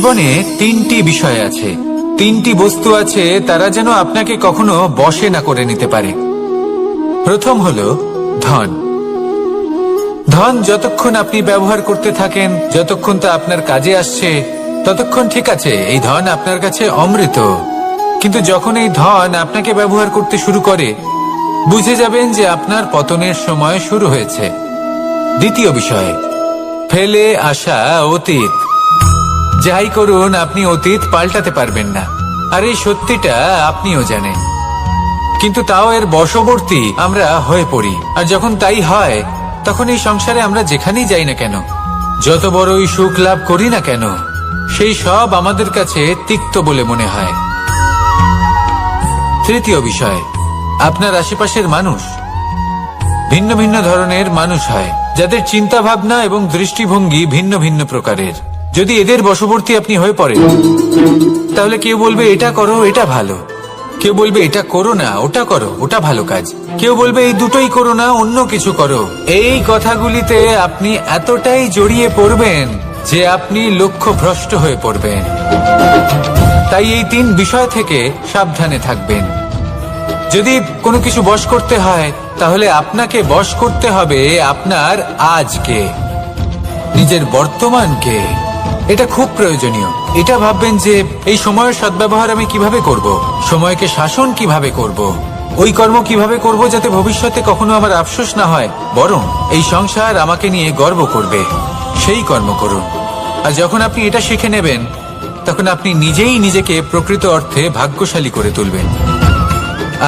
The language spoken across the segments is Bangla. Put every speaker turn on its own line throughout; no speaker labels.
জীবনে তিনটি বিষয় আছে, তিনটি বস্তু আছে, তারা যেন আপনাকে কখনো বশে না করে নিতে পারে। প্রথম হলো ধন। ধন যতক্ষণ আপনি ব্যবহার করতে থাকেন, যতক্ষণ তা আপনার কাজে আসছে, ততক্ষণ ঠিক আছে, এই ধন আপনার কাছে অমৃত। কিন্তু যখন এই ধন আপনাকে ব্যবহার করতে শুরু করে, বুঝে যাবেন যে আপনার পতনের সময় শুরু হয়েছে। দ্বিতীয় বিষয়, ফেলে আসা অতীত। যাই করুন, আপনি অতীত পাল্টাতে পারবেন না, আর এই সত্যিটা আপনিও জানেন। কিন্তু তাও এর বশবর্তী আমরা হয়ে পড়ি, আর যখন তাই হয়, তখন এই সংসারে আমরা যেখানেই যাই না কেন, যত বড়ই সুখ লাভ করি না কেন, সেই সব আমাদের কাছে তিক্ত বলে মনে হয়। তৃতীয় বিষয়, আপনার আশেপাশের মানুষ ভিন্ন ভিন্ন ধরনের মানুষ হয়, যাদের চিন্তা ভাবনা এবং দৃষ্টিভঙ্গি ভিন্ন ভিন্ন প্রকারের। যদি এদের বশবর্তী আপনি হয়ে পড়েন, তাহলে কেউ বলবে এটা করো, এটা ভালো। কেউ বলবে এটা করো না, ওটা করো, ওটা ভালো কাজ। কেউ বলবে এই দুটোই করো না, অন্য কিছু করো। এই কথাগুলিতে আপনি এতটাই জড়িয়ে পড়বেন যে আপনি লক্ষ্যভ্রষ্ট হয়ে পড়বেন। তাই এই তিন বিষয় থেকে সাবধানে থাকবেন। যদি কোনো কিছু বশ করতে হয়, তাহলে আপনাকে বশ করতে হবে আপনার আজকে, নিজের বর্তমানকে। এটা খুব প্রয়োজনীয়। এটা ভাববেন যে এই সময়ের সদ্ব্যবহার আমি কিভাবে করব, সময়কে শাসন কিভাবে করব, ওই কর্ম কিভাবে করব যাতে ভবিষ্যতে কখনো আমার আফসোস না হয়, বরং এই সংসার আমাকে নিয়ে গর্ব করবে, সেই কর্ম করুন। আর যখন আপনি এটা শিখে নেবেন, তখন আপনি নিজেই নিজেকে প্রকৃত অর্থে ভাগ্যশালী করে তুলবেন।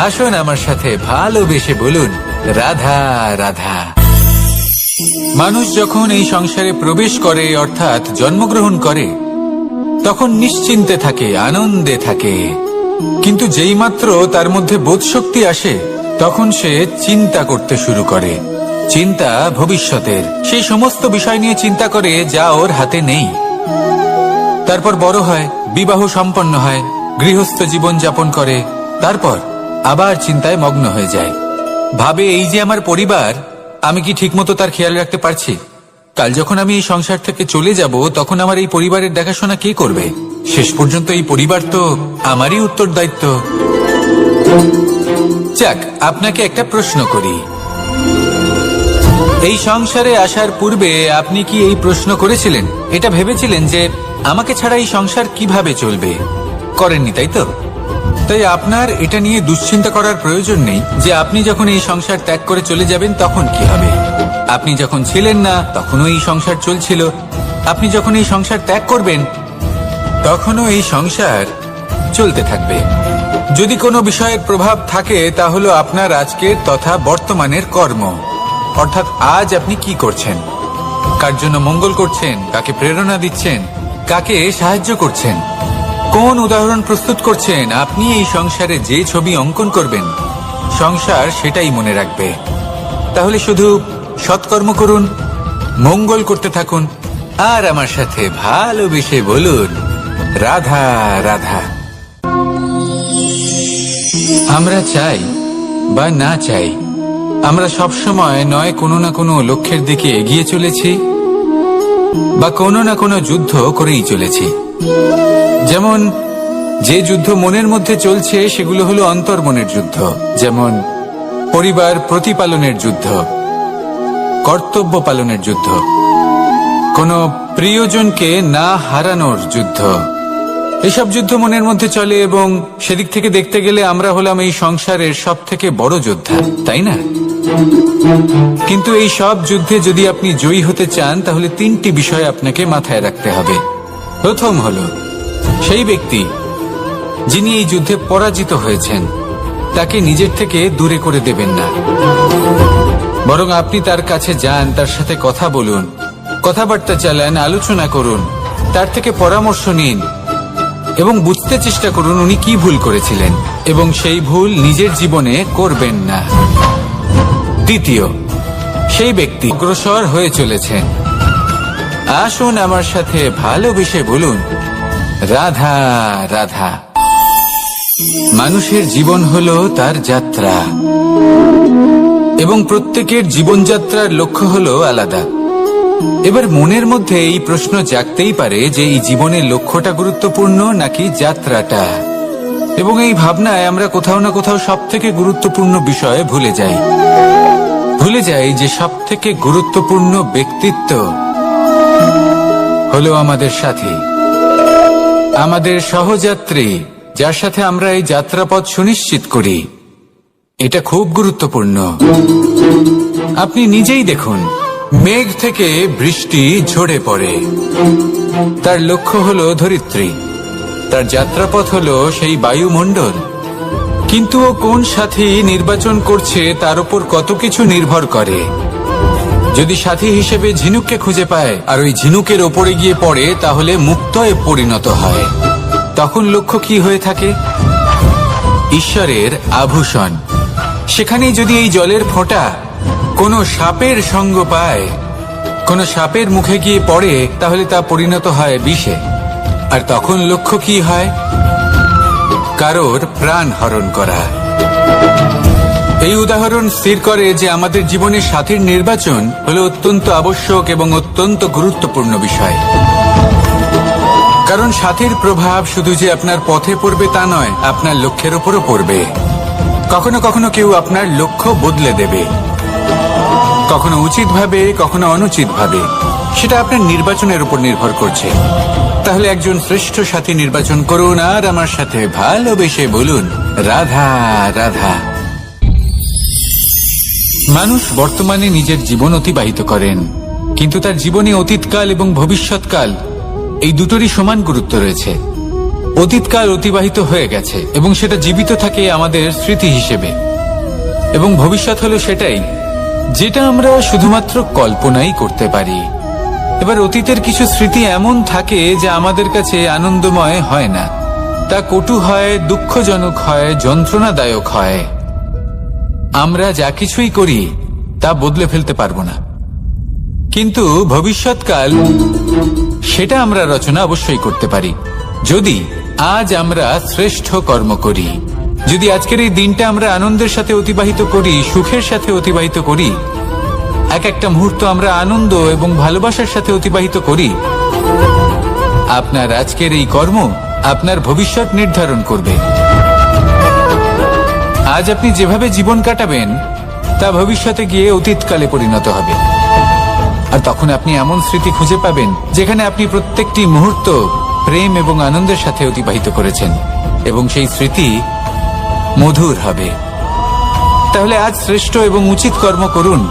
আসুন আমার সাথে ভালোবেসে বলুন, রাধা রাধা। মানুষ যখন এই সংসারে প্রবেশ করে, অর্থাৎ জন্মগ্রহণ করে, তখন নিশ্চিন্তে থাকে, আনন্দে থাকে। কিন্তু যেইমাত্র তার মধ্যে বোধশক্তি আসে, তখন সে চিন্তা করতে শুরু করে। চিন্তা ভবিষ্যতের, সেই সমস্ত বিষয় নিয়ে চিন্তা করে যা ওর হাতে নেই। তারপর বড় হয়, বিবাহ সম্পন্ন হয়, গৃহস্থ জীবন যাপন করে, তারপর আবার চিন্তায় মগ্ন হয়ে যায়। ভাবে এই যে আমার পরিবার, আমি কি ঠিকমতো তার খেয়াল রাখতে পারছি? কাল যখন আমি এই সংসার থেকে চলে যাব, তখন আমার এই পরিবারের দেখাশোনা কে করবে? শেষ পর্যন্ত এই পরিবার তো আমারই উত্তরদায়িত্ব। যাক, আপনাকে একটা প্রশ্ন করি। এই সংসারে আসার পূর্বে আপনি কি এই প্রশ্ন করেছিলেন, এটা ভেবেছিলেন যে আমাকে ছাড়া এই সংসার কিভাবে চলবে? করেননি, তাই তো? তাই আপনার এটা নিয়ে দুশ্চিন্তা করার প্রয়োজন নেই যে আপনি যখন এই সংসার ত্যাগ করে চলে যাবেন তখন কি হবে। আপনি যখন ছিলেন না, তখনও এই সংসার চলছিল। আপনি যখন এই সংসার ত্যাগ করবেন, তখনও এই সংসার চলতে থাকবে। যদি কোনো বিষয়ের প্রভাব থাকে, তা হলো আপনার আজকের তথা বর্তমানের কর্ম। অর্থাৎ আজ আপনি কি করছেন, কার জন্য মঙ্গল করছেন, কাকে প্রেরণা দিচ্ছেন, কাকে সাহায্য করছেন, কোন উদাহরণ প্রস্তুত করছেন। আপনি এই সংসারে যে ছবি অঙ্কন করবেন, সংসার সেটাই মনে রাখবে। তাহলে শুধু সৎকর্ম করুন, মঙ্গল করতে থাকুন, আর আমার সাথে ভালোবেসে বলুন, রাধা রাধা। আমরা চাই বা না চাই, আমরা সবসময় নয় কোনো না কোনো লক্ষ্যের দিকে এগিয়ে চলেছি, বা কোনো না কোনো যুদ্ধ করেই চলেছি। যেমন যে যুদ্ধ মনের মধ্যে চলছে, সেগুলো হলো অন্তর্মনের যুদ্ধ। যেমন পরিবার প্রতিপালনের যুদ্ধ, কর্তব্য পালনের যুদ্ধ, কোনো প্রিয়জনকে না হারানোর যুদ্ধ। এসব যুদ্ধ মনের মধ্যে চলে, এবং সেদিক থেকে দেখতে গেলে আমরা হলাম এই সংসারের সব থেকে বড় যোদ্ধা, তাই না? কিন্তু এই সব যুদ্ধে যদি আপনি জয়ী হতে চান, তাহলে তিনটি বিষয় আপনাকে মাথায় রাখতে হবে। প্রথম হলো, সেই ব্যক্তি যিনি এই যুদ্ধে পরাজিত হয়েছেন, তাকে নিজের থেকে দূরে করে দেবেন না, বরং আপনি তার কাছে যান, তার সাথে কথা বলুন, কথাবার্তা চালান, আলোচনা করুন, তার থেকে পরামর্শ নিন এবং বুঝতে চেষ্টা করুন উনি কি ভুল করেছিলেন, এবং সেই ভুল নিজের জীবনে করবেন না। দ্বিতীয়, সেই ব্যক্তি অগ্রসর হয়ে চলেছেন। আসুন আমার সাথে ভালোবেসে বলুন, রাধা রাধা। মানুষের জীবন হলো তার যাত্রা, এবং প্রত্যেকের জীবনযাত্রার লক্ষ্য হলো আলাদা। এবার মনের মধ্যে এই প্রশ্ন জাগতেই পারে যে এই জীবনের লক্ষ্যটা গুরুত্বপূর্ণ নাকি যাত্রাটা, এবং এই ভাবনায় আমরা কোথাও না কোথাও সব থেকে গুরুত্বপূর্ণ বিষয়ে ভুলে যাই যে সব থেকে গুরুত্বপূর্ণ ব্যক্তিত্ব হলো আমাদের সাথী, আমাদের সহযাত্রী, যার সাথে আমরা এই যাত্রাপথ সুনিশ্চিত করি। এটা খুব গুরুত্বপূর্ণ। আপনি নিজেই দেখুন, মেঘ থেকে বৃষ্টি ঝরে পড়ে, তার লক্ষ্য হলো ধরিত্রী, তার যাত্রাপথ হলো সেই বায়ুমণ্ডল। কিন্তু ও কোন সাথী নির্বাচন করছে তার উপর কত কিছু নির্ভর করে। যদি সাথী হিসেবে ঝিনুককে খুঁজে পায় আর ওই ঝিনুকের ওপরে গিয়ে পড়ে, তাহলে মুক্তয়ে পরিণত হয়। তখন লক্ষ্য কি হয়ে থাকে? ঈশ্বরের আভূষণ। সেখানেই যদি এই জলের ফোঁটা কোনো সাপের সঙ্গ পায়, কোনো সাপের মুখে গিয়ে পড়ে, তাহলে তা পরিণত হয় বিষে। আর তখন লক্ষ্য কি হয়? কারোর প্রাণ হরণ করা। এই উদাহরণ স্থির করে যে আমাদের জীবনে সাথীর নির্বাচন হলো অত্যন্ত আবশ্যক এবং অত্যন্ত গুরুত্বপূর্ণ বিষয়। কারণ সাথীর প্রভাব শুধু যে আপনার পথে পড়বে তা নয়, আপনার লক্ষ্যের উপরও পড়বে। কখনো কখনো কেউ আপনার লক্ষ্য বদলে দেবে, কখনো উচিতভাবে, কখনো অনুচিতভাবে। সেটা আপনার নির্বাচনের উপর নির্ভর করছে। তাহলে একজন শ্রেষ্ঠ সাথী নির্বাচন করুন আর আমার সাথে ভালোবেসে বলুন, রাধা রাধা। মানুষ বর্তমানে নিজের জীবন অতিবাহিত করেন, কিন্তু তার জীবনে অতীতকাল এবং ভবিষ্যৎকাল এই দুটোরই সমান গুরুত্ব রয়েছে। অতীতকাল অতিবাহিত হয়ে গেছে এবং সেটা জীবিত থাকে আমাদের স্মৃতি হিসেবে, এবং ভবিষ্যৎ হলো সেটাই যেটা আমরা শুধুমাত্র কল্পনাই করতে পারি। এবার অতীতের কিছু স্মৃতি এমন থাকে যা আমাদের কাছে আনন্দময় হয় না, তা কটু হয়, দুঃখজনক হয়, যন্ত্রণাদায়ক হয়। আমরা যা কিছুই করি তা বদলে ফেলতে পারবো না, কিন্তু ভবিষ্যৎকাল সেটা আমরা রচনা অবশ্যই করতে পারি, যদি আজ আমরা শ্রেষ্ঠ কর্ম করি। যদি আজকের এই দিনটা আমরা আনন্দের সাথে অতিবাহিত করি, সুখের সাথে অতিবাহিত করি, এক একটা মুহূর্ত আমরা আনন্দ এবং ভালোবাসার সাথে অতিবাহিত করি, আপনার আজকের এই কর্ম আপনার ভবিষ্যৎ নির্ধারণ করবে। আজ আপনি যেভাবে জীবন কাটাবেন তা ভবিষ্যতে গিয়ে অতীতকালে পরিণত হবে। আর তখন আপনি এমন স্মৃতি খুঁজে পাবেন যেখানে আপনি প্রত্যেকটি মুহূর্ত প্রেম এবং আনন্দের সাথে অতিবাহিত করেছেন, এবং সেই স্মৃতি মধুর হবে। তাহলে আজ শ্রেষ্ঠ এবং উচিত কর্ম করুন।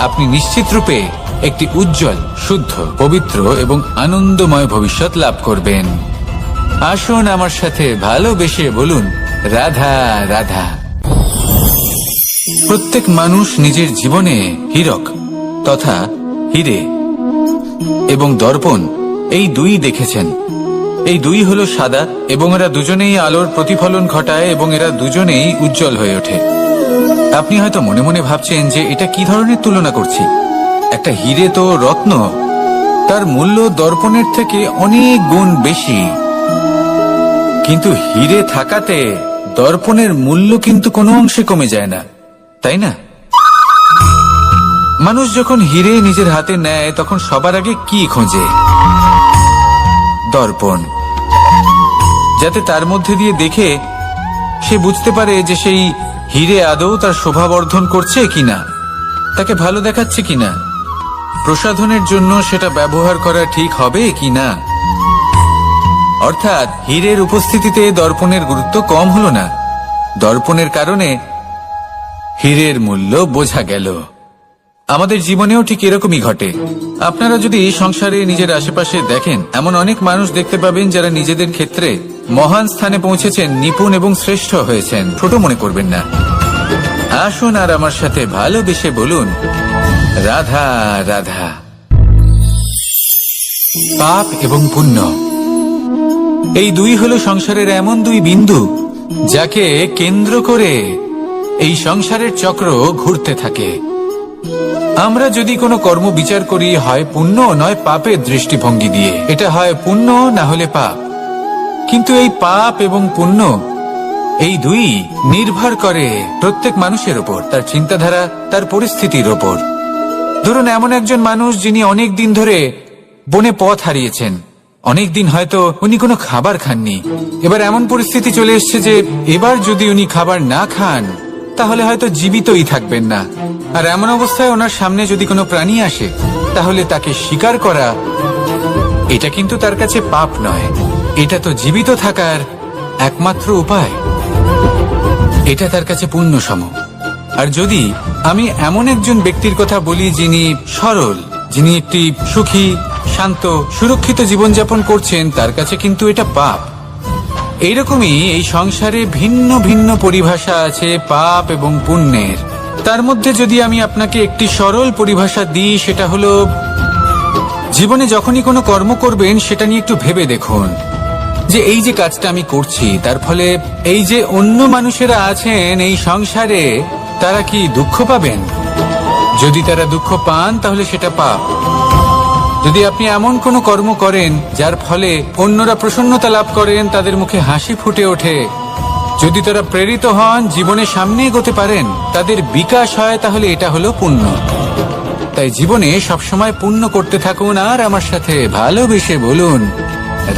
আপনি নিশ্চিত রূপে একটি উজ্জ্বল, শুদ্ধ, পবিত্র এবং আনন্দময় ভবিষ্যৎ লাভ করবেন। আসুন আমার সাথে ভালোবেসে বলুন, রাধা রাধা। প্রত্যেক মানুষ নিজের জীবনে হীরক তথা হিরে এবং দর্পণ এই দুই দেখেছেন। এই দুই হলো সাদা এবং এরা দুজনেই আলোর প্রতিফলন ঘটায় এবং এরা দুজনেই উজ্জ্বল হয়ে ওঠে। আপনি হয়তো মনে মনে ভাবছেন যে এটা কি ধরনের তুলনা করছি। একটা হিরে তো রত্ন, তার মূল্য দর্পণের থেকে অনেক গুণ বেশি, কিন্তু হিরে থাকাতে দর্পণের মূল্য কিন্তু কোনো অংশে কমে যায় না, তাই না? মানুষ যখন হিরে নিজের হাতে নেয় তখন সবার আগে কি খোঁজে? দর্পণ, যাতে তার মধ্যে দিয়ে দেখে সে বুঝতে পারে যে সেই হিরে আদৌ তার শোভাবর্ধন করছে কিনা, তাকে ভালো দেখাচ্ছে কিনা, প্রসাধনের জন্য সেটা ব্যবহার করা ঠিক হবে কিনা। অর্থাৎ হীরের উপস্থিতিতে দর্পণের গুরুত্ব কম হলো না, দর্পণের কারণে হীরের মূল্য বোঝা গেল। আমাদের জীবনেও ঠিক এরকমই ঘটে। আপনারা যদি সংসারে নিজের আশেপাশে দেখেন, এমন অনেক মানুষ দেখতে পাবেন যারা নিজেদের ক্ষেত্রে মহান স্থানে পৌঁছেছেন, নিপুণ এবং শ্রেষ্ঠ হয়েছেন। ছোট মনে করবেন না। আসুন আর আমার সাথে ভালোবেসে বলুন, রাধা রাধা। পাপ এবং পুণ্য এই দুই হলো সংসারের এমন দুই বিন্দু যাকে কেন্দ্র করে এই সংসারের চক্র ঘুরতে থাকে। আমরা যদি কোনো কর্ম বিচার করি, হয় পুণ্য নয় পাপের দৃষ্টিভঙ্গি দিয়ে, এটা হয় পুণ্য না হলে পাপ। কিন্তু এই পাপ এবং পুণ্য এই দুই নির্ভর করে প্রত্যেক মানুষের ওপর, তার চিন্তাধারা, তার পরিস্থিতির ওপর। ধরুন এমন একজন মানুষ যিনি অনেক দিন ধরে বনে পথ হারিয়েছেন, অনেক দিন হয়তো উনি কোনো খাবার খাননি। এবার এমন পরিস্থিতি চলে এসছে যে এবার যদি উনি খাবার না খান তাহলে হয়তো জীবিতই থাকবেন না। আর এমন অবস্থায় ওনার সামনে যদি কোনো প্রাণী আসে তাহলে তাকে শিকার করা, এটা কিন্তু তার কাছে পাপ নয়, এটা তো জীবিত থাকার একমাত্র উপায়। এটা তার কাছে পুণ্য সম। আর যদি আমি এমন একজন ব্যক্তির কথা বলি যিনি সরল, যিনি একটি সুখী, শান্ত, সুরক্ষিত জীবনযাপন করছেন, তার কাছে কিন্তু এটা পাপ। এইরকমই এই সংসারে ভিন্ন ভিন্ন পরিভাষা আছে পাপ এবং পুণ্যের। তার মধ্যে যদি আমি আপনাকে একটি সরল পরিভাষা দিই, সেটা হলো জীবনে যখনই কোনো কর্ম করবেন সেটা নিয়ে একটু ভেবে দেখুন যে এই যে কাজটা আমি করছি তার ফলে এই যে অন্য মানুষেরা আছেন এই সংসারে, তারা কি দুঃখ পাবেন? যদি তারা দুঃখ পান তাহলে সেটা পাপ। যদি আপনি এমন কোনো কর্ম করেন যার ফলে অন্যরা প্রসন্নতা লাভ করেন, তাদের মুখে হাসি ফুটে ওঠে, যদি তারা প্রেরিত হন, জীবনে সামনে এগোতে পারেন, তাদের বিকাশ হয়, তাহলে এটা হলো পুণ্য। তাই জীবনে সবসময় পুণ্য করতে থাকুন আর আমার সাথে ভালোবেসে বলুন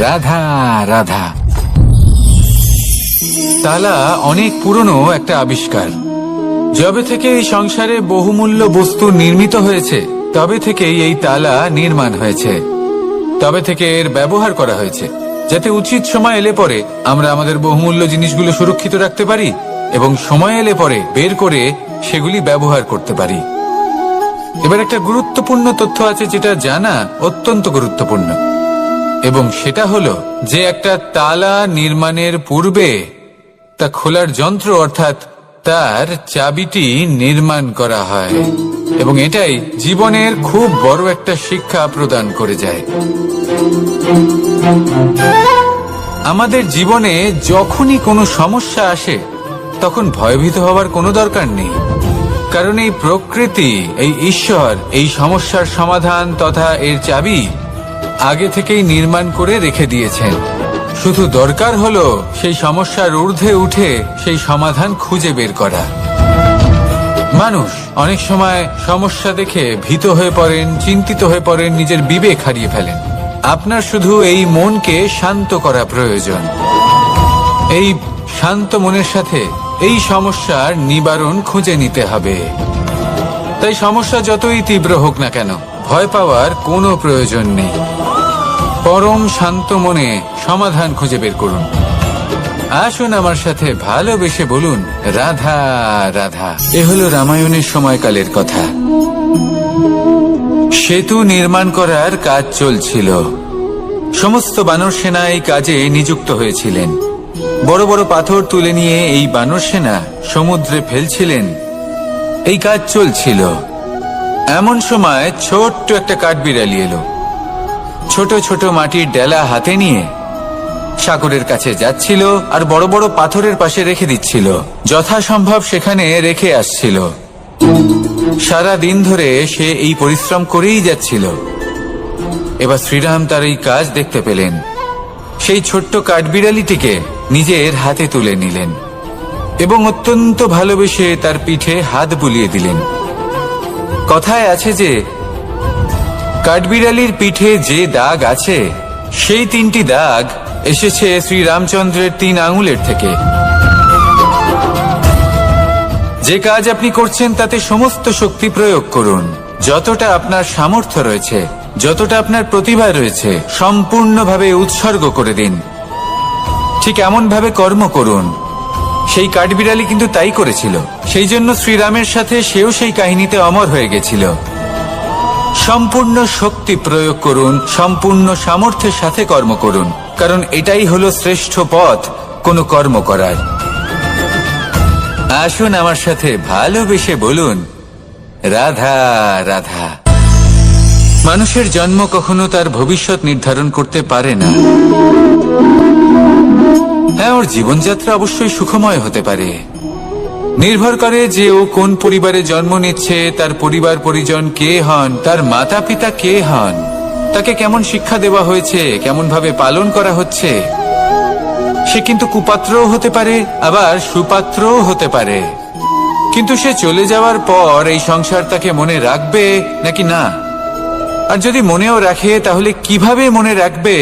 রাধা রাধা। তালা অনেক পুরনো একটা আবিষ্কার। যবে থেকে এই সংসারে বহুমূল্য বস্তু নির্মিত হয়েছে তবে থেকেই এই তালা নির্মাণ হয়েছে, তবে থেকে এর ব্যবহার করা হয়েছে, যাতে উচিত সময় এলে পরে আমরা আমাদের বহুমূল্য জিনিসগুলো সুরক্ষিত রাখতে পারি এবং সময় এলে পরে বের করে সেগুলি ব্যবহার করতে পারি। এবার একটা গুরুত্বপূর্ণ তথ্য আছে যেটা জানা অত্যন্ত গুরুত্বপূর্ণ, এবং সেটা হলো যে একটা তালা নির্মাণের পূর্বে তা খোলার যন্ত্র অর্থাৎ তার চাবিটি নির্মাণ করা হয়, এবং এটাই জীবনের খুব বড় একটা শিক্ষা প্রদান করে যায়। আমাদের জীবনে যখনই কোনো সমস্যা আসে তখন ভয়ভীত হওয়ার কোনো দরকার নেই, কারণ এই প্রকৃতি, এই ঈশ্বর এই সমস্যার সমাধান তথা এর চাবি আগে থেকেই নির্মাণ করে রেখে দিয়েছেন। শুধু দরকার হলো সেই সমস্যার ঊর্ধ্বে উঠে সেই সমাধান খুঁজে বের করা। মানুষ অনেক সময় সমস্যা দেখে ভীত হয়ে পড়েন, চিন্তিত হয়ে পড়েন, নিজের বিবেক হারিয়ে ফেলেন। আপনার শুধু এই মনকে শান্ত করা প্রয়োজন। এই শান্ত মনের সাথে এই সমস্যার নিবারণ খুঁজে নিতে হবে। তাই সমস্যা যতই তীব্র হোক না কেন ভয় পাওয়ার কোনো প্রয়োজন নেই। পরম শান্ত মনে সমাধান খুঁজে বের করুন। আসুন আমার সাথে ভালোবেসে বলুন রাধা রাধা। এ হলো রামায়ণের সময়কালের কথা। সেতু নির্মাণ করার কাজ চলছিল। সমস্ত বানর সেনা এই কাজে নিযুক্ত হয়েছিলেন। বড় বড় পাথর তুলে নিয়ে এই বানর সেনা সমুদ্রে ফেলছিলেন। এই কাজ চলছিল। এমন সময় ছোট্ট একটা কাঠবিড়ালি এলো। ছোট ছোট মাটির ডেলা হাতে নিয়ে সাগরের কাছে যাচ্ছিল আর বড় বড় পাথরের পাশে রেখে দিচ্ছিল, যথাসম্ভব সেখানে রেখে আসছিল। সারা দিন ধরে সে এই পরিশ্রম করেই যাচ্ছিল। এবার শ্রীরাম তার এই কাজ দেখতে পেলেন। সেই ছোট্ট কাঠবিড়ালিটিকে নিজের হাতে তুলে নিলেন এবং অত্যন্ত ভালোবেসে তার পিঠে হাত বুলিয়ে দিলেন। কথায় আছে যে কাঠবিড়ালির পিঠে যে দাগ আছে সেই 3টি দাগ এসেছে শ্রীরামচন্দ্রের 3 আঙুলের থেকে। যে কাজ আপনি করছেন তাতে সমস্ত শক্তি প্রয়োগ করুন। যতটা আপনার সামর্থ্য রয়েছে, যতটা আপনার প্রতিভা রয়েছে, সম্পূর্ণভাবে উৎসর্গ করে দিন। ঠিক এমন ভাবে কর্ম করুন। সেই কাঠবিড়ালি কিন্তু তাই করেছিল। সেই জন্য শ্রীরামের সাথে সেও সেই কাহিনীতে অমর হয়ে গেছিল। সম্পূর্ণ শক্তি প্রয়োগ করুন, সম্পূর্ণ সামর্থ্যের সাথে কর্ম করুন, কারণ এটাই হলো শ্রেষ্ঠ পথ কোনো কর্ম করার। আসুন আমার সাথে ভালোবেসে বলুন রাধা রাধা। মানুষের জন্ম কখনো তার ভবিষ্যৎ নির্ধারণ করতে পারে না। হ্যাঁ, ওর জীবনযাত্রা অবশ্যই সুখময় হতে পারে। নির্ভর করে যে ও কোন পরিবারে জন্ম নিচ্ছে, তার পরিবার পরিজন কে হন, তার মাতা পিতা কে হন, তাকে কেমন শিক্ষা দেওয়া হয়েছে, কেমন ভাবে পালন করা হচ্ছে। সে কিন্তু কুপাত্রও হতে পারে, আবার সুপাত্রও হতে পারে। কিন্তু সে চলে যাওয়ার পর এই সংসার তাকে মনে রাখবে নাকি না? আর যদি মনেও রাখে তাহলে কিভাবে মনে রাখবে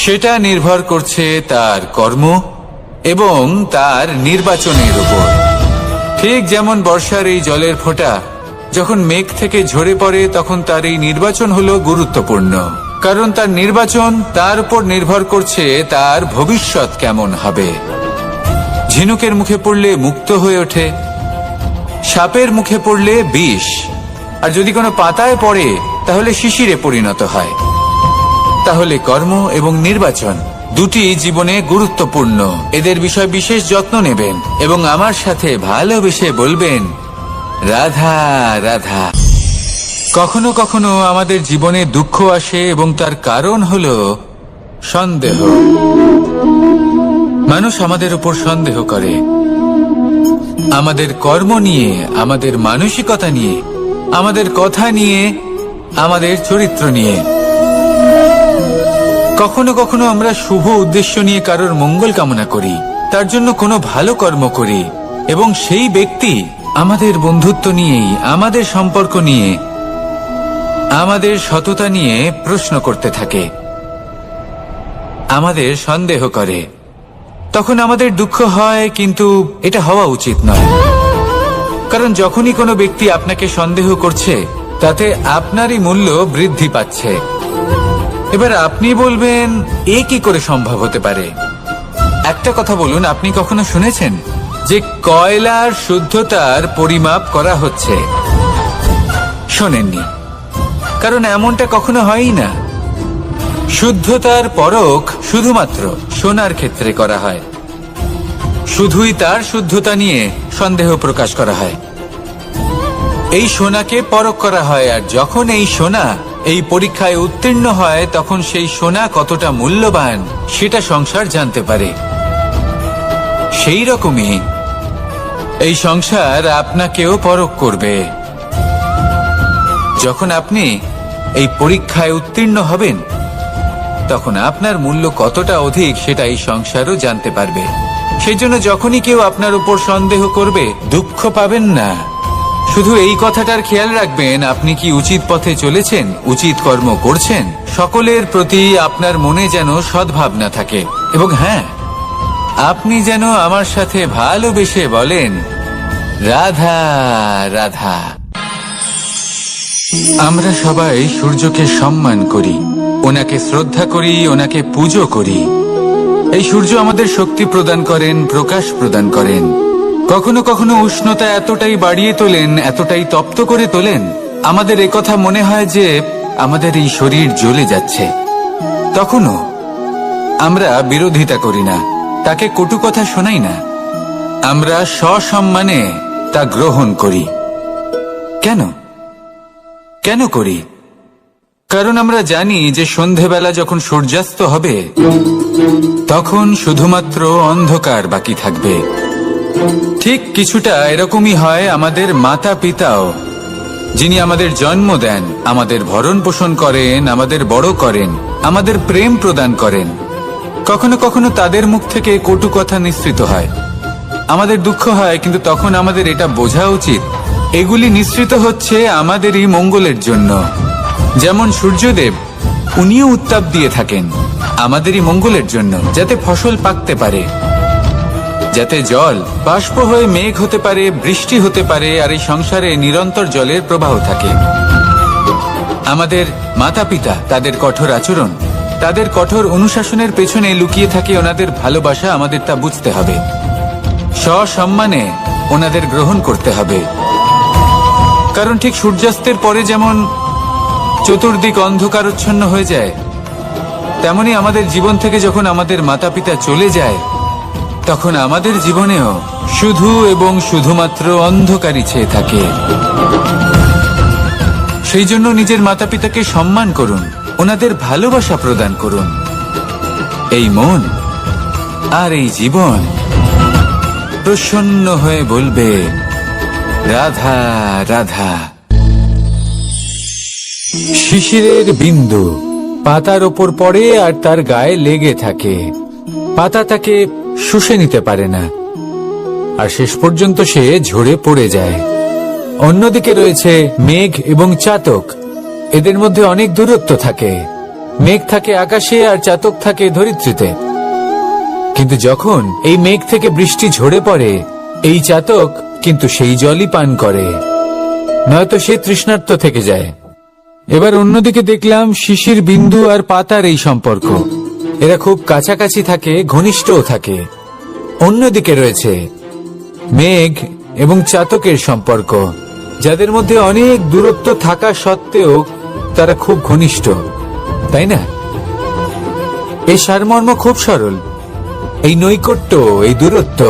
সেটা নির্ভর করছে তার কর্ম এবং তার নির্বাচনের উপর। ঠিক যেমন বর্ষার এই জলের ফোঁটা যখন মেঘ থেকে ঝরে পড়ে তখন তার এই নির্বাচন হলো গুরুত্বপূর্ণ, কারণ তার নির্বাচন তার উপর নির্ভর করছে তার ভবিষ্যৎ কেমন হবে। ঝিনুকের মুখে পড়লে মুক্ত হয়ে ওঠে, সাপের মুখে পড়লে বিষ, আর যদি কোনো পাতায় পড়ে তাহলে শিশিরে পরিণত হয়। তাহলে কর্ম এবং নির্বাচন দুটি জীবনে গুরুত্বপূর্ণ। এদের বিষয় বিশেষ যত্ন নেবেন এবং আমার সাথে ভালোবেসে বলবেন রাধা রাধা। কখনো কখনো আমাদের জীবনে দুঃখ আসে এবং তার কারণ হলো সন্দেহ। মানুষ আমাদের উপর সন্দেহ করে, আমাদের কর্ম নিয়ে, আমাদের মানসিকতা নিয়ে, আমাদের কথা নিয়ে, আমাদের চরিত্র নিয়ে। কখনো কখনো আমরা শুভ উদ্দেশ্য নিয়ে কারোর মঙ্গল কামনা করি, তার জন্য কোনো ভালো কর্ম করি, এবং সেই ব্যক্তি আমাদের বন্ধুত্ব নিয়েই, আমাদের সম্পর্ক নিয়ে, আমাদের সততা নিয়ে প্রশ্ন করতে থাকে, আমাদের সন্দেহ করে। তখন আমাদের দুঃখ হয়, কিন্তু এটা হওয়া উচিত নয়। কারণ যখনই কোনো ব্যক্তি আপনাকে সন্দেহ করছে তাতে আপনারই মূল্য বৃদ্ধি পাচ্ছে। এবার আপনি বলবেন এ কি করে সম্ভব হতে পারে? একটা কথা বলুন, আপনি কখনো শুনেছেন যে কয়লার শুদ্ধতার পরিমাপ করা হচ্ছে? শোনেননি, কারণ এমনটা কখনো হয়ই না। শুদ্ধতার পরখ শুধুমাত্র সোনার ক্ষেত্রে করা হয়, শুধুই তার শুদ্ধতা নিয়ে সন্দেহ প্রকাশ করা হয়। এই সোনাকে পরখ করা হয়, আর যখন এই সোনা এই পরীক্ষায় উত্তীর্ণ হয় তখন সেই সোনা কতটা মূল্যবান সেটা সংসার জানতে পারে। সেই রকমই এই সংসার আপনাকেও পরখ করবে। যখন আপনি এই পরীক্ষায় উত্তীর্ণ হবেন তখন আপনার মূল্য কতটা অধিক সেটা এই সংসারও জানতে পারবে। সেই জন্য যখনই কেউ আপনার উপর সন্দেহ করবে দুঃখ পাবেন না, শুধু এই কথাটার খেয়াল রাখবেন আপনি কি উচিত পথে চলেছেন, উচিত কর্ম করছেন। সকলের প্রতি আপনার মনে যেন সদ্ভাবনা থাকে, এবং হ্যাঁ, আপনি যেন আমার সাথে ভালোবেসে বলেন রাধা রাধা। আমরা সবাই সূর্যকে সম্মান করি, ওনাকে শ্রদ্ধা করি, ওনাকে পুজো করি। এই সূর্য আমাদের শক্তি প্রদান করেন, প্রকাশ প্রদান করেন। কখনো কখনো উষ্ণতা এতটাই বাড়িয়ে তোলেন, এতটাই তপ্ত করে তোলেন, আমাদের একথা মনে হয় যে আমাদের এই শরীর জ্বলে যাচ্ছে। তখনও আমরা বিরোধিতা করি না, তাকে কটু কথা শোনাই না, আমরা সসম্মানে তা গ্রহণ করি। কেন কেন করি? কারণ আমরা জানি যে সন্ধেবেলা যখন সূর্যাস্ত হবে তখন শুধুমাত্র অন্ধকার বাকি থাকবে। ঠিক কিছুটা এরকমই হয় আমাদের মাতা পিতাও, যিনি আমাদের জন্ম দেন, আমাদের ভরণ পোষণ করেন, আমাদের বড় করেন, আমাদের প্রেম প্রদান করেন। কখনো কখনো তাদের মুখ থেকে কটু কথা নিঃসৃত হয়, আমাদের দুঃখ হয়, কিন্তু তখন আমাদের এটা বোঝা উচিত এগুলি নিঃসৃত হচ্ছে আমাদেরই মঙ্গলের জন্য। যেমন সূর্যদেব, উনিও উত্তাপ দিয়ে থাকেন আমাদেরই মঙ্গলের জন্য, যাতে ফসল পাকতে পারে, যাতে জল বাষ্প হয়ে মেঘ হতে পারে, বৃষ্টি হতে পারে, আর এই সংসারে নিরন্তর জলের প্রবাহ থাকে। আমাদের মাতা পিতা, তাদের কঠোর আচরণ, তাদের কঠোর অনুশাসনের পেছনে লুকিয়ে থাকে ওনাদের ভালোবাসা। আমাদের তা বুঝতে হবে, সসম্মানে ওনাদের গ্রহণ করতে হবে। কারণ ঠিক সূর্যাস্তের পরে যেমন চতুর্দিক অন্ধকারচ্ছন্ন হয়ে যায়, তেমনি আমাদের জীবন থেকে যখন আমাদের মাতা পিতা চলে যায় তখন আমাদের জীবনেও শুধু এবং শুধুমাত্র অন্ধকারই ছেয়ে থাকে। সেই জন্য নিজের মাতা পিতাকে সম্মান করুন, ওনাদের ভালোবাসা প্রদান করুন। এই মন আর এই জীবন প্রসন্ন হয়ে বলবে রাধা রাধা। শিশিরের বিন্দু পাতার ওপর পড়ে আর তার গায়ে লেগে থাকে, পাতা তাকে শুষে নিতে পারে না। আর শেষ পর্যন্ত সে ঝরে পড়ে যায়। অন্যদিকে রয়েছে মেঘ এবং চাতক। এদের মধ্যে অনেক দূরত্ব থাকে। মেঘ থাকে আকাশে আর চাতক থাকে ধরিত্রীতে। কিন্তু যখন এই মেঘ থেকে বৃষ্টি ঝরে পড়ে, এই চাতক কিন্তু সেই জলই পান করে, নয়তো সে তৃষ্ণার্ত থেকে যায়। এবার অন্যদিকে দেখলাম শিশির বিন্দু আর পাতার এই সম্পর্ক। এরা খুব কাছাকাছি থাকে, ঘনিষ্ঠও থাকে। অন্যদিকে রয়েছে মেঘ এবং চাতকের সম্পর্ক, যাদের মধ্যে অনেক দূরত্ব থাকা সত্ত্বেও তারা খুব ঘনিষ্ঠ, তাই না? এই সারমর্ম খুব সরল। এই নৈকট্য, এই দূরত্ব,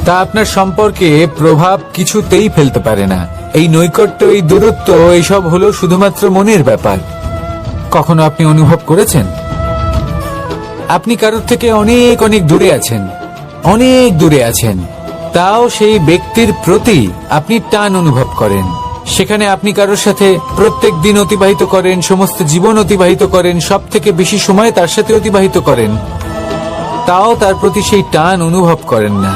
তা আপনার সম্পর্কে প্রভাব কিছুতেই ফেলতে পারে না। এই নৈকট্য, এই দূরত্ব, এইসব হলো শুধুমাত্র মনের ব্যাপার। কখনো আপনি অনুভব করেছেন আপনি কারোর থেকে অনেক অনেক দূরে আছেন, অনেক দূরে আছেন, তাও সেই ব্যক্তির প্রতি আপনি টান অনুভব করেন। সেখানে আপনি কারোর সাথে প্রত্যেক দিন অতিবাহিত করেন, সমস্ত জীবন অতিবাহিত করেন, সব থেকে বেশি সময় তার সাথে অতিবাহিত করেন, তাও তার প্রতি সেই টান অনুভব করেন না।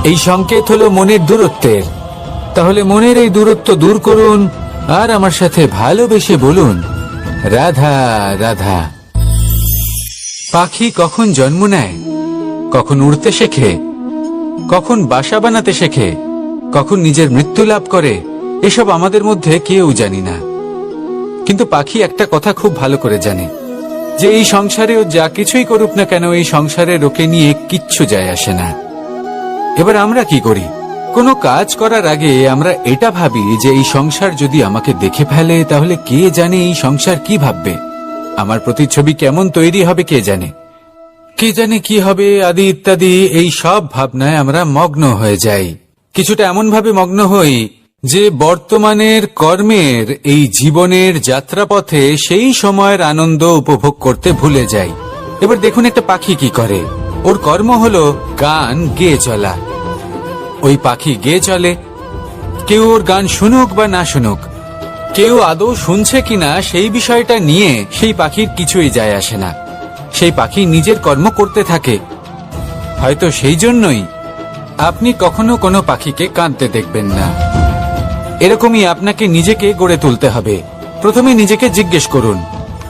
এই সংকেত হলো মনের দূরত্বের। তাহলে মনের এই দূরত্ব দূর করুন আর আমার সাথে ভালোবেসে বলুন, রাধা রাধা। পাখি কখন জন্ম নেয়, কখন উড়তে শেখে, কখন বাসা বানাতে শেখে, কখন নিজের মৃত্যু লাভ করে, এসব আমাদের মধ্যে কেউ জানি না। কিন্তু পাখি একটা কথা খুব ভালো করে জানে, যে এই সংসারে ও যা কিছুই করুক না কেন, এই সংসারের ওকে নিয়ে কিচ্ছু যায় আসে না। এবার আমরা কি করি? কোনো কাজ করার আগে আমরা এটা ভাবি যে এই সংসার যদি আমাকে দেখে ফেলে, তাহলে কে জানে এই সংসার কি ভাববে, আমার প্রতিচ্ছবি কেমন তৈরি হবে কে জানে, কে জানে কি হবে আদি ইত্যাদি। এই সব ভাবনায় আমরা মগ্ন হয়ে যাই। কিছুটা এমন ভাবে মগ্ন হই যে বর্তমানের কর্মের এই জীবনের যাত্রাপথে সেই সময়ের আনন্দ উপভোগ করতে ভুলে যাই। এবার দেখুন একটা পাখি কি করে। ওর কর্ম হলো গান গেয়ে চলা। ওই পাখি গেয়ে চলে, কেউ ওর গান শুনুক বা না শুনুক, কেউ আদৌ শুনছে কিনা সেই বিষয়টা নিয়ে সেই পাখির কিছুই যায় আসে না। সেই পাখি নিজের কর্ম করতে থাকে। হয়তো সেই জন্যই আপনি কখনো কোনো পাখিকে কাঁদতে দেখবেন না। এরকমই আপনাকে নিজেকে গড়ে তুলতে হবে। প্রথমে নিজেকে জিজ্ঞেস করুন,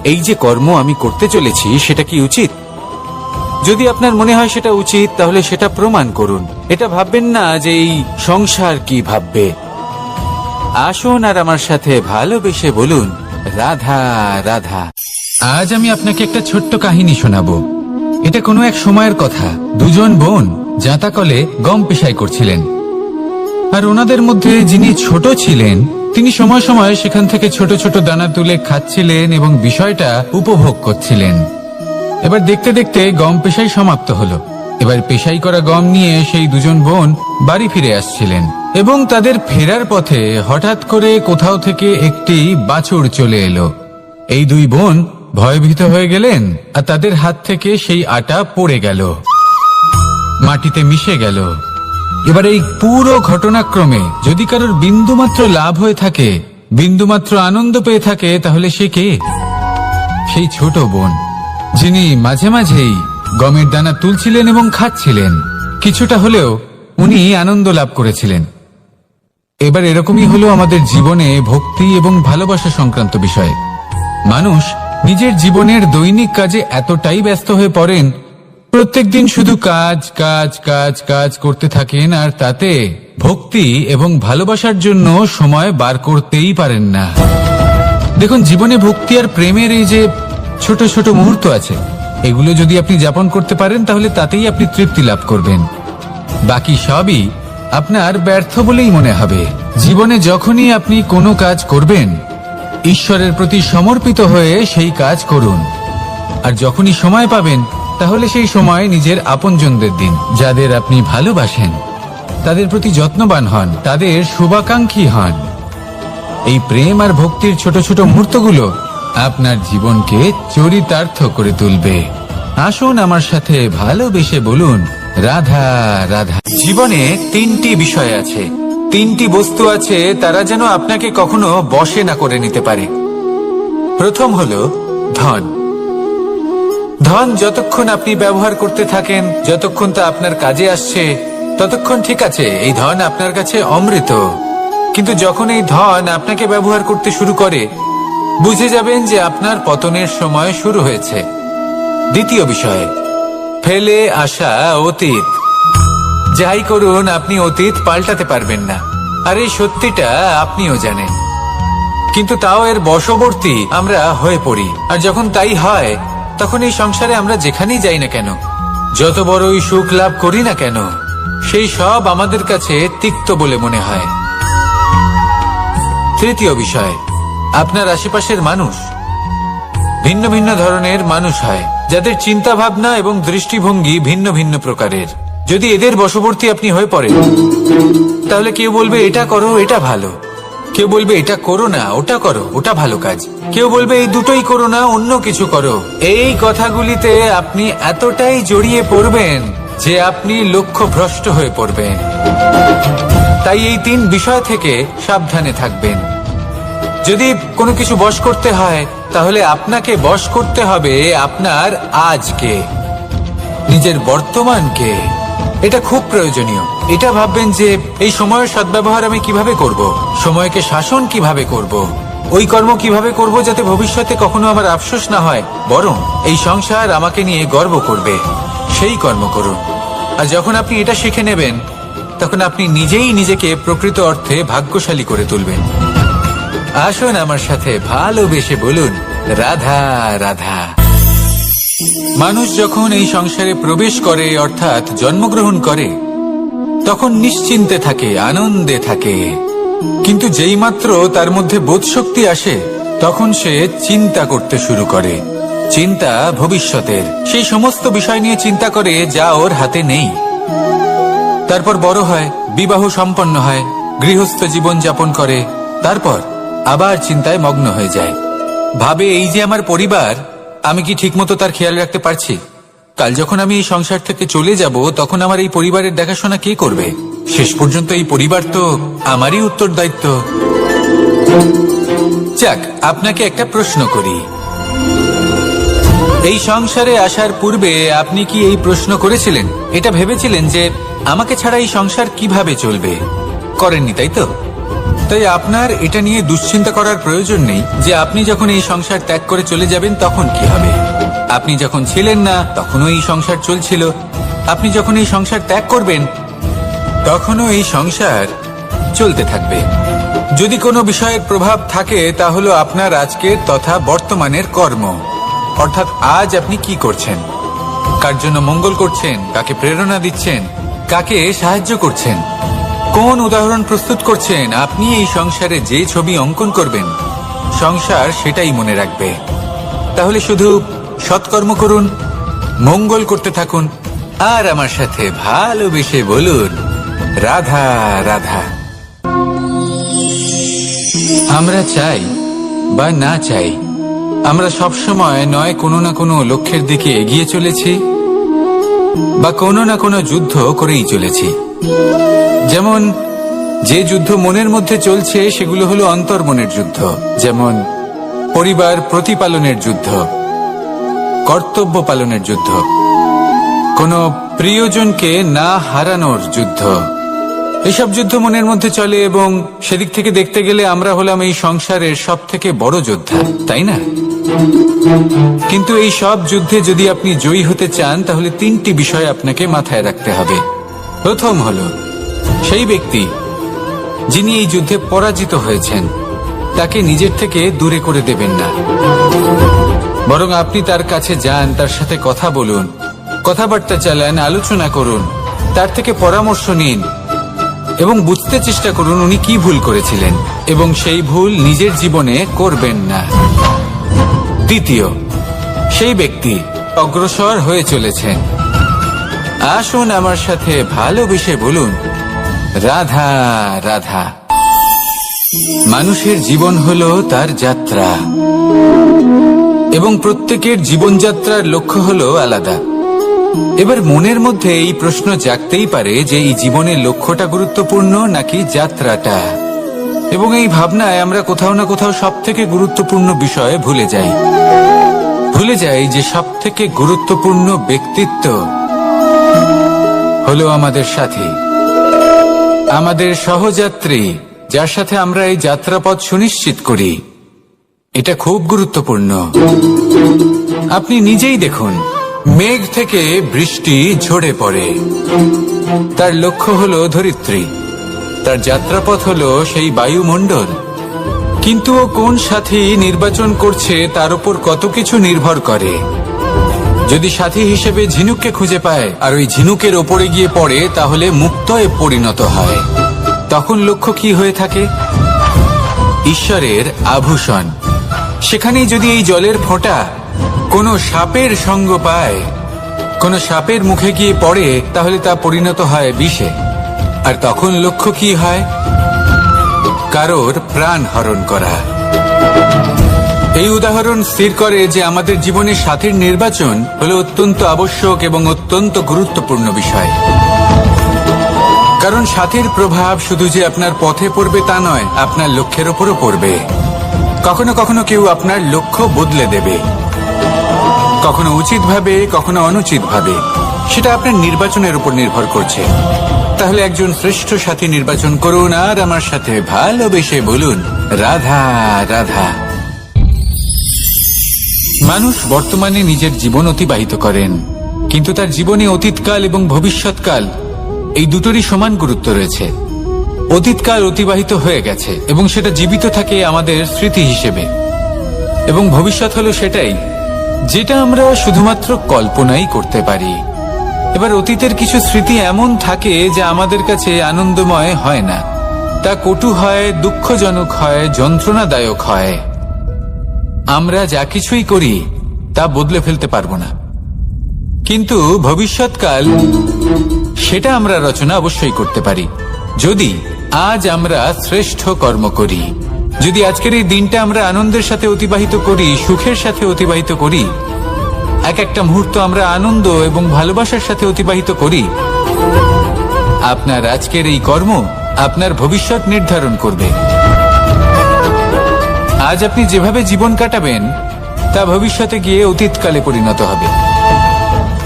এই যে কর্ম আমি করতে চলেছি সেটা কি উচিত? যদি আপনার মনে হয় সেটা উচিত, তাহলে সেটা প্রমাণ করুন। এটা ভাববেন না যে এই সংসার কি ভাববে। আসুন আর আমার সাথে ভালোবেসে বলুন, রাধা রাধা। আজ আমি আপনাকে একটা ছোট্ট কাহিনী শোনাবো। এটা কোনো এক সময়ের কথা। দুজন বোন জাঁতাকলে গম পেশাই করছিলেন, আর ওনাদের মধ্যে যিনি ছোট ছিলেন তিনি সময় সময় সেখান থেকে ছোট ছোট দানা তুলে খাচ্ছিলেন এবং বিষয়টা উপভোগ করছিলেন। এবার দেখতে দেখতে গম পেশাই সমাপ্ত হলো। এবার পেশাই করা গম নিয়ে সেই দুজন বোন বাড়ি ফিরে আসছিলেন এবং তাদের ফেরার পথে হঠাৎ করে কোথাও থেকে একটি বাছুর চলে এলো। এই দুই বোন ভয়ভীত হয়ে গেলেন আর তাদের হাত থেকে সেই আটা পড়ে গেল, মাটিতে মিশে গেল। এবার এই পুরো ঘটনাক্রমে যদি কারোর বিন্দুমাত্র লাভ হয়ে থাকে, বিন্দুমাত্র আনন্দ পেয়ে থাকে, তাহলে সে কে? সেই ছোট বোন, যিনি মাঝে মাঝেই গমের দানা তুলছিলেন এবং খাচ্ছিলেন। কিছুটা হলেও উনি আনন্দ লাভ করেছিলেন। এবার এরকমই হলো আমাদের জীবনে ভক্তি এবং ভালোবাসা সংক্রান্ত বিষয়ে। মানুষ নিজের জীবনের দৈনিক কাজে এতটাই ব্যস্ত হয়ে পড়েন, প্রত্যেকদিন শুধু কাজ কাজ কাজ কাজ করতে থাকেন, আর তাতে ভক্তি এবং ভালোবাসার জন্য সময় বার করতেই পারেন না। দেখুন, জীবনে ভক্তি আর প্রেমের এই যে ছোট ছোট মুহূর্ত আছে, এগুলো যদি আপনি যাপন করতে পারেন, তাহলে তাতেই আপনি তৃপ্তি লাভ করবেন। বাকি সবই আপনার ব্যর্থ বলেই মনে হবে। জীবনে যখনই আপনি কোনো কাজ করবেন, ঈশ্বরের প্রতি সমর্পিত হয়ে সেই কাজ করুন। আর যখনই সময় পাবেন, তাহলে সেই সময় নিজের আপনজনদের দিন। যাদের আপনি ভালোবাসেন তাদের প্রতি যত্নবান হন, তাদের শুভাকাঙ্ক্ষী হন। এই প্রেম আর ভক্তির ছোট ছোট মুহূর্তগুলো আপনার জীবনকে চরিতার্থ করে তুলবে। আসুন আমার সাথে ভালোবেসে বলুন, রাধা রাধা। জীবনে তিনটি বিষয় আছে, তিনটি বস্তু আছে, তারা যেন আপনাকে কখনো বশে না করে নিতে পারে। প্রথম হলো ধন। ধন যতক্ষণ আপনি ব্যবহার করতে থাকেন, যতক্ষণ তা আপনার কাজে আসছে, ততক্ষণ ঠিক আছে, এই ধন আপনার কাছে অমৃত। কিন্তু যখন এই ধন আপনাকে ব্যবহার করতে শুরু করে, বুঝে যাবেন যে আপনার পতনের সময় শুরু হয়েছে। দ্বিতীয় বিষয়, ফেলে আসা অতীত। যাই করুন, আপনি অতীত পাল্টাতে পারবেন না, আর এই সত্যিটা আপনিও জানেন। কিন্তু তাও এর বশবর্তী আমরা হয়ে পড়ি, আর যখন তাই হয় তখন এই সংসারে আমরা যেখানেই যাই না কেন, যত বড়ই সুখ লাভ করি না কেন, সেই সব আমাদের কাছে তিক্ত বলে মনে হয়। তৃতীয় বিষয়, আপনার আশেপাশের মানুষ ভিন্ন ভিন্ন ধরনের মানুষ হয়, যাদের চিন্তা ভাবনা এবং দৃষ্টিভঙ্গি ভিন্ন ভিন্ন প্রকারের। যদি এদের বশবর্তী আপনি হয়ে পড়েন, তাহলে কেউ বলবে এটা করো, এটা ভালো। কেউ বলবে এটা করো না, ওটা করো, ওটা ভালো কাজ। কেউ বলবে এই দুটোই করো না, অন্য কিছু করো। এই কথাগুলিতে আপনি এতটাই জড়িয়ে পড়বেন যে আপনি লক্ষ্যভ্রষ্ট হয়ে পড়বেন। তাই এই তিন বিষয় থেকে সাবধানে থাকবেন। যদি কোনো কিছু বশ করতে হয়, তাহলে আপনাকে বশ করতে হবে আপনার আজকে, নিজের বর্তমানকে। এটা খুব প্রয়োজনীয়। এটা ভাববেন যে এই সময়ের সদ্ব্যবহার আমি কিভাবে করব, সময়কে শাসন কিভাবে করব, ওই কর্ম কিভাবে করব যাতে ভবিষ্যতে কখনো আমার আফসোস না হয়, বরং এই সংসার আমাকে নিয়ে গর্ব করবে, সেই কর্ম করুন। আর যখন আপনি এটা শিখে নেবেন, তখন আপনি নিজেই নিজেকে প্রকৃত অর্থে ভাগ্যশালী করে তুলবেন। আসুন আমার সাথে ভালোবেসে বলুন, রাধা রাধা। মানুষ যখন এই সংসারে প্রবেশ করে, অর্থাৎ জন্মগ্রহণ করে, তখন নিশ্চিন্তে থাকে, আনন্দে থাকে। কিন্তু যেইমাত্র তার মধ্যে বোধশক্তি আসে, তখন সে চিন্তা করতে শুরু করে। চিন্তা ভবিষ্যতের, সেই সমস্ত বিষয় নিয়ে চিন্তা করে যা ওর হাতে নেই। তারপর বড় হয়, বিবাহ সম্পন্ন হয়, গৃহস্থ জীবন যাপন করে, তারপর আবার চিন্তায় মগ্ন হয়ে যায়। ভাবে এই যে আমার পরিবার, আমি কি ঠিকমতো তার খেয়াল রাখতে পারছি? কাল যখন আমি এই সংসার থেকে চলে যাব, তখন আমার এই পরিবারের দেখাশোনা কে করবে? শেষ পর্যন্ত এই পরিবার তো আমারই উত্তরদায়িত্ব। যাক, আপনাকে একটা প্রশ্ন করি। এই সংসারে আসার পূর্বে আপনি কি এই প্রশ্ন করেছিলেন, এটা ভেবেছিলেন যে আমাকে ছাড়া এই সংসার কিভাবে চলবে? করেননি, তাই তো? তাই আপনার এটা নিয়ে দুশ্চিন্তা করার প্রয়োজন নেই যে আপনি যখন এই সংসার ত্যাগ করে চলে যাবেন তখন কি হবে। আপনি যখন ছিলেন না তখনও এই সংসার চলছিল, আপনি যখন এই সংসার ত্যাগ করবেন তখনও এই সংসার চলতে থাকবে। যদি কোনো বিষয়ের প্রভাব থাকে, তা হলো আপনার আজকের তথা বর্তমানের কর্ম। অর্থাৎ আজ আপনি কি করছেন, কার জন্য মঙ্গল করছেন, কাকে প্রেরণা দিচ্ছেন, কাকে সাহায্য করছেন, কোন উদাহরণ প্রস্তুত করছেন। আপনি এই সংসারে যে ছবি অঙ্কন করবেন, সংসার সেটাই মনে রাখবে। তাহলে শুধু সৎকর্ম করুন, মঙ্গল করতে থাকুন, আর আমার সাথে ভালোবেসে বলুন, রাধা রাধা। আমরা চাই বা না চাই, আমরা সবসময় নয় কোনো না কোনো লক্ষ্যের দিকে এগিয়ে চলেছি, বা কোনো না কোনো যুদ্ধ করেই চলেছি। যেমন যে যুদ্ধ মনের মধ্যে চলছে, সেগুলো হলো অন্তর্মনের যুদ্ধ। যেমন পরিবার প্রতিপালনের যুদ্ধ, কর্তব্য পালনের যুদ্ধ, কোনো প্রিয়জনকে না হারানোর যুদ্ধ। এসব যুদ্ধ মনের মধ্যে চলে, এবং সেদিক থেকে দেখতে গেলে আমরা হলাম এই সংসারের সব থেকে বড় যোদ্ধা, তাই না? কিন্তু এই সব যুদ্ধে যদি আপনি জয়ী হতে চান, তাহলে তিনটি বিষয় আপনাকে মাথায় রাখতে হবে। প্রথম হলো, সেই ব্যক্তি যিনি এই যুদ্ধে পরাজিত হয়েছেন, তাকে নিজের থেকে দূরে করে দেবেন না, বরং আপনি তার কাছে যান, তার সাথে কথা বলুন, কথাবার্তা চালান, আলোচনা করুন, তার থেকে পরামর্শ নিন এবং বুঝতে চেষ্টা করুন উনি কি ভুল করেছিলেন, এবং সেই ভুল নিজের জীবনে করবেন না। দ্বিতীয়, সেই ব্যক্তি অগ্রসর হয়ে চলেছেন, আসুন আমার সাথে ভালোবেসে বলুন, রাধা রাধা। মানুষের জীবন হলো তার যাত্রা, এবং প্রত্যেকের জীবনযাত্রার লক্ষ্য হলো আলাদা। এবার মনের মধ্যে এই প্রশ্ন জাগতেই পারে যে এই জীবনের লক্ষ্যটা গুরুত্বপূর্ণ নাকি যাত্রাটা। এবং এই ভাবনায় আমরা কোথাও না কোথাও সব থেকে গুরুত্বপূর্ণ বিষয়ে ভুলে যাই যে সব থেকে গুরুত্বপূর্ণ ব্যক্তিত্ব হলো আমাদের সাথী। আমাদের সহযাত্রী, যার সাথে আমরা এই যাত্রাপথ সুনিশ্চিত করি, এটা খুব গুরুত্বপূর্ণ। আপনি নিজেই দেখুন, মেঘ থেকে বৃষ্টি ঝরে পড়ে। তার লক্ষ্য হলো ধরিত্রী, তার যাত্রাপথ হলো সেই বায়ুমণ্ডল। কিন্তু ও কোন সাথী নির্বাচন করছে তার উপর কত কিছু নির্ভর করে। যদি সাথী হিসেবে ঝিনুককে খুঁজে পায় আর ওই ঝিনুকের ওপরে গিয়ে পড়ে, তাহলে মুক্তয়ে পরিণত হয়। তখন লক্ষ্য কি হয়ে থাকে? ঈশ্বরের আভূষণ। সেখানেই যদি এই জলের ফোঁটা কোনো সাপের সঙ্গ পায়, কোনো সাপের মুখে গিয়ে পড়ে, তাহলে তা পরিণত হয় বিষে। আর তখন লক্ষ্য কি হয়? কারোর প্রাণ হরণ করা। এই উদাহরণ স্থির করে যে আমাদের জীবনে সাথীর নির্বাচন হলো অত্যন্ত আবশ্যক এবং অত্যন্ত গুরুত্বপূর্ণ বিষয়। কারণ সাথীর প্রভাব শুধু যে আপনার পথে পড়বে তা নয়, আপনার লক্ষ্যের ওপরও পড়বে। কখনো কখনো কেউ আপনার লক্ষ্য বদলে দেবে, কখনো উচিতভাবে, কখনো অনুচিতভাবে। সেটা আপনার নির্বাচনের উপর নির্ভর করছে। তাহলে একজন শ্রেষ্ঠ সাথী নির্বাচন করুন আর আমার সাথে ভালোবেসে বলুন, রাধা রাধা। মানুষ বর্তমানে নিজের জীবন অতিবাহিত করেন, কিন্তু তার জীবনে অতীতকাল এবং ভবিষ্যৎকাল এই দুটোরই সমান গুরুত্ব রয়েছে। অতীতকাল অতিবাহিত হয়ে গেছে এবং সেটা জীবিত থাকে আমাদের স্মৃতি হিসেবে, এবং ভবিষ্যৎ হলো সেটাই যেটা আমরা শুধুমাত্র কল্পনাই করতে পারি। এবার অতীতের কিছু স্মৃতি এমন থাকে যা আমাদের কাছে আনন্দময় হয় না, তা কটু হয়, দুঃখজনক হয়, যন্ত্রণাদায়ক হয়। আমরা যা কিছুই করি তা বদলে ফেলতে পারবো না, কিন্তু ভবিষ্যৎকাল সেটা আমরা রচনা অবশ্যই করতে পারি, যদি আজ আমরা শ্রেষ্ঠ কর্ম করি। যদি আজকের এই দিনটা আমরা আনন্দের সাথে অতিবাহিত করি, সুখের সাথে অতিবাহিত করি, এক একটা মুহূর্ত আমরা আনন্দ এবং ভালোবাসার সাথে অতিবাহিত করি, আপনার আজকের এই কর্ম আপনার ভবিষ্যৎ নির্ধারণ করবে। আজ আপনি যেভাবে জীবন কাটাবেন তা ভবিষ্যতে গিয়ে অতীতকালে পরিণত হবে।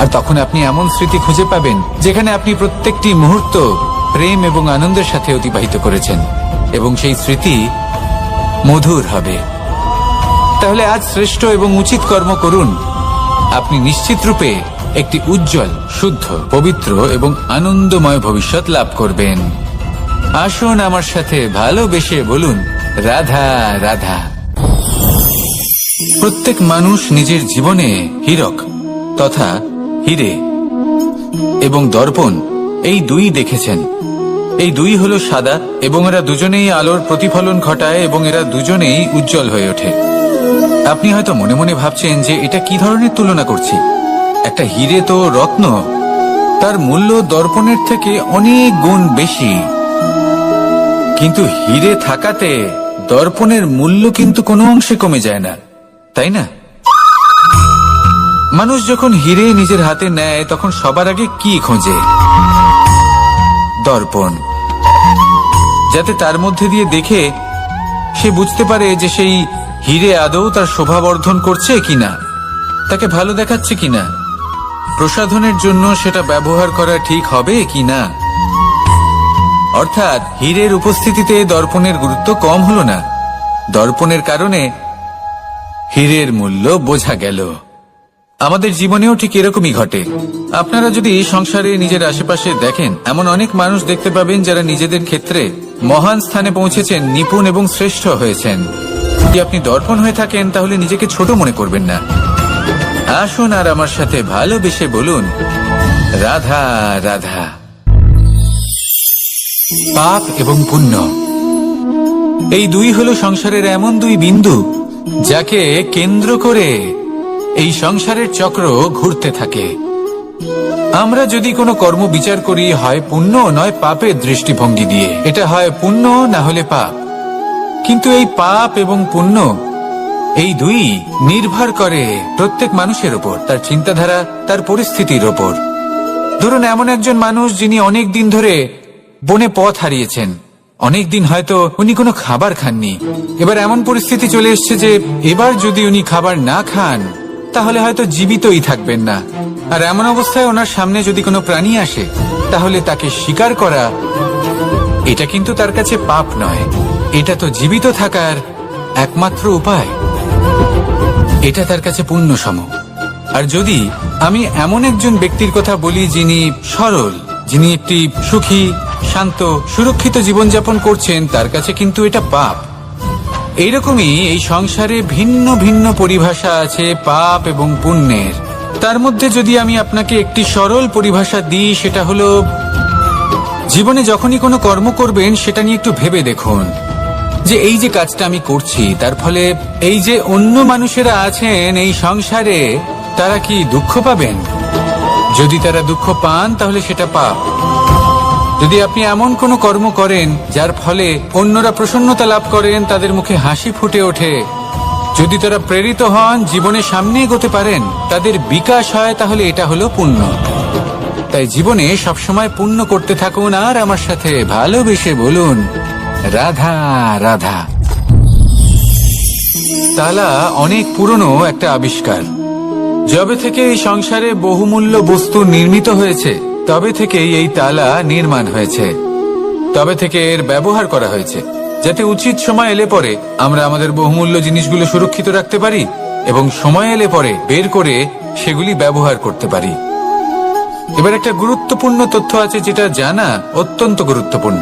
আর তখন আপনি এমন স্মৃতি খুঁজে পাবেন যেখানে আপনি প্রত্যেকটি মুহূর্ত প্রেম এবং আনন্দের সাথে অতিবাহিত করেছেন, এবং সেই স্মৃতি মধুর হবে। তাহলে আজ শ্রেষ্ঠ এবং উচিত কর্ম করুন। আপনি নিশ্চিত রূপে একটি উজ্জ্বল, শুদ্ধ, পবিত্র এবং আনন্দময় ভবিষ্যৎ লাভ করবেন। আসুন আমার সাথে ভালোবেসে বলুন, রাধা রাধা। প্রত্যেক মানুষ নিজের জীবনে হীরক তথা হিরে এবং দর্পণ এই দুই দেখেছেন। এই দুই হলো সাদা এবং এরা দুজনেই আলোর প্রতিফলন ঘটায় এবং এরা দুজনেই উজ্জ্বল হয়ে ওঠে। আপনি হয়তো মনে মনে ভাবছেন যে এটা কি ধরনের তুলনা করছি। একটা হিরে তো রত্ন, তার মূল্য দর্পণের থেকে অনেক গুণ বেশি। কিন্তু হিরে থাকাতে দর্পণের মূল্য কিন্তু কোনো অংশে কমে যায় না, তাই না? মানুষ যখন হিরে নিজের হাতে নেয় তখন সবার আগে কি খোঁজে? দর্পণ, যাতে তার মধ্যে দিয়ে দেখে সে বুঝতে পারে যে সেই হিরে আদৌ তার শোভাবর্ধন করছে কিনা, তাকে ভালো দেখাচ্ছে কিনা, প্রসাধনের জন্য সেটা ব্যবহার করা ঠিক হবে কিনা। অর্থাৎ হীরের উপস্থিতিতে দর্পণের গুরুত্ব কম হলো না, দর্পণের কারণে হীরের মূল্য বোঝা গেল। আমাদের জীবনেও ঠিক এরকমই ঘটে। আপনারা যদি সংসারে নিজের আশেপাশে দেখেন, এমন অনেক মানুষ দেখতে পাবেন যারা নিজেদের ক্ষেত্রে মহান স্থানে পৌঁছেছেন, নিপুণ এবং শ্রেষ্ঠ হয়েছেন। যদি আপনি দর্পণ হয়ে থাকেন তাহলে নিজেকে ছোট মনে করবেন না। আসুন আর আমার সাথে ভালোবেসে বলুন, রাধা রাধা। পাপ এবং পুণ্য এই দুই হলো সংসারের এমন দুই বিন্দু যাকে কেন্দ্র করে এই সংসারের চক্র ঘুরতে থাকে। আমরা যদি কোনো কর্ম বিচার করি, হয় পুণ্য নয় পাপের দৃষ্টিভঙ্গি দিয়ে, এটা হয় পুণ্য না হলে পাপ। কিন্তু এই পাপ এবং পুণ্য এই দুই নির্ভর করে প্রত্যেক মানুষের ওপর, তার চিন্তাধারা, তার পরিস্থিতির ওপর। ধরুন এমন একজন মানুষ যিনি অনেক দিন ধরে বনে পথ হারিয়েছেন, অনেক দিন হয়তো উনি কোনো খাবার খাননি। এবার এমন পরিস্থিতি চলে এসছে যে এবার যদি উনি খাবার না খান তাহলে হয়তো জীবিতই থাকবেন না। আর এমন অবস্থায় ওনার সামনে যদি কোনো প্রাণী আসে তাহলে তাকে শিকার করা এটা কিন্তু তার কাছে পাপ নয়, এটা তো জীবিত থাকার একমাত্র উপায়। এটা তার কাছে পুণ্য সম। আর যদি আমি এমন একজন ব্যক্তির কথা বলি যিনি সরল, যিনি একটি সুখী, শান্ত, সুরক্ষিত জীবনযাপন করছেন, তার কাছে কিন্তু এটা পাপ। এইরকমই এই সংসারে ভিন্ন ভিন্ন পরিভাষা আছে পাপ এবং পুণ্যের। তার মধ্যে যদি আমি আপনাকে একটি সরল পরিভাষা দিই, সেটা হলো জীবনে যখনই কোনো কর্ম করবেন সেটা নিয়ে একটু ভেবে দেখুন যে এই যে কাজটা আমি করছি তার ফলে এই যে অন্য মানুষেরা আছেন এই সংসারে, তারা কি দুঃখ পাবেন? যদি তারা দুঃখ পান তাহলে সেটা পাপ। যদি আপনি এমন কোনো কর্ম করেন যার ফলে অন্যরা প্রসন্নতা লাভ করেন, তাদের মুখে হাসি ফুটে ওঠে, যদি তারা প্রেরিত হন, জীবনে সামনে এগোতে পারেন, তাদের বিকাশ হয়, তাহলে এটা হলো পুণ্য। তাই জীবনে সবসময় পুণ্য করতে থাকুন আর আমার সাথে ভালোবেসে বলুন রাধা রাধা। তালা অনেক পুরনো একটা আবিষ্কার। যবে থেকে এই সংসারে বহুমূল্য বস্তু নির্মিত হয়েছে তবে থেকেই এই তালা নির্মাণ হয়েছে, তবে থেকে এর ব্যবহার করা হয়েছে, যাতে উচিত সময় এলে পরে আমরা আমাদের বহুমূল্য জিনিসগুলো সুরক্ষিত রাখতে পারি এবং সময় এলে পরে বের করে সেগুলি ব্যবহার করতে পারি। এবার একটা গুরুত্বপূর্ণ তথ্য আছে যেটা জানা অত্যন্ত গুরুত্বপূর্ণ,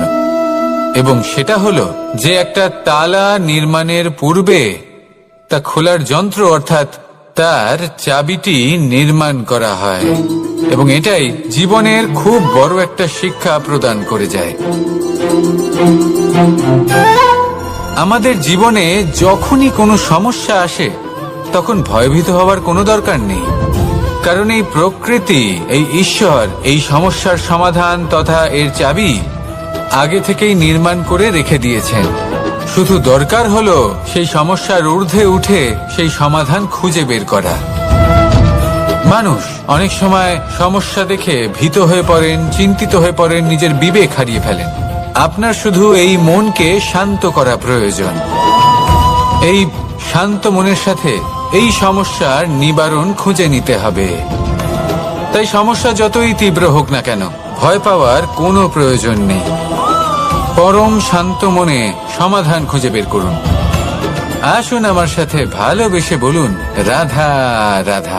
এবং সেটা হলো যে একটা তালা নির্মাণের পূর্বে তা খোলার যন্ত্র অর্থাৎ তার চাবিটি নির্মাণ করা হয়, এবং এটাই জীবনের খুব বড় একটা শিক্ষা প্রদান করে যায়। আমাদের জীবনে যখনই কোনো সমস্যা আসে তখন ভয়ভীত হওয়ার কোনো দরকার নেই, কারণ এই প্রকৃতি, এই ঈশ্বর এই সমস্যার সমাধান তথা এর চাবি আগে থেকেই নির্মাণ করে রেখে দিয়েছেন। শুধু দরকার হলো সেই সমস্যার ঊর্ধ্বে উঠে সেই সমাধান খুঁজে বের করা। মানুষ অনেক সময় সমস্যা দেখে ভীত হয়ে পড়েন, চিন্তিত হয়ে পড়েন, নিজের বিবেক হারিয়ে ফেলেন। আপনার শুধু এই মনকে শান্ত করা প্রয়োজন। এই শান্ত মনের সাথে এই সমস্যার নিবারণ খুঁজে নিতে হবে। তাই সমস্যা যতই তীব্র হোক না কেন, ভয় পাওয়ার কোনো প্রয়োজন নেই। পরম শান্ত মনে সমাধান খুঁজে বের করুন। আসুন আমার সাথে ভালোবেসে বলুন রাধা রাধা।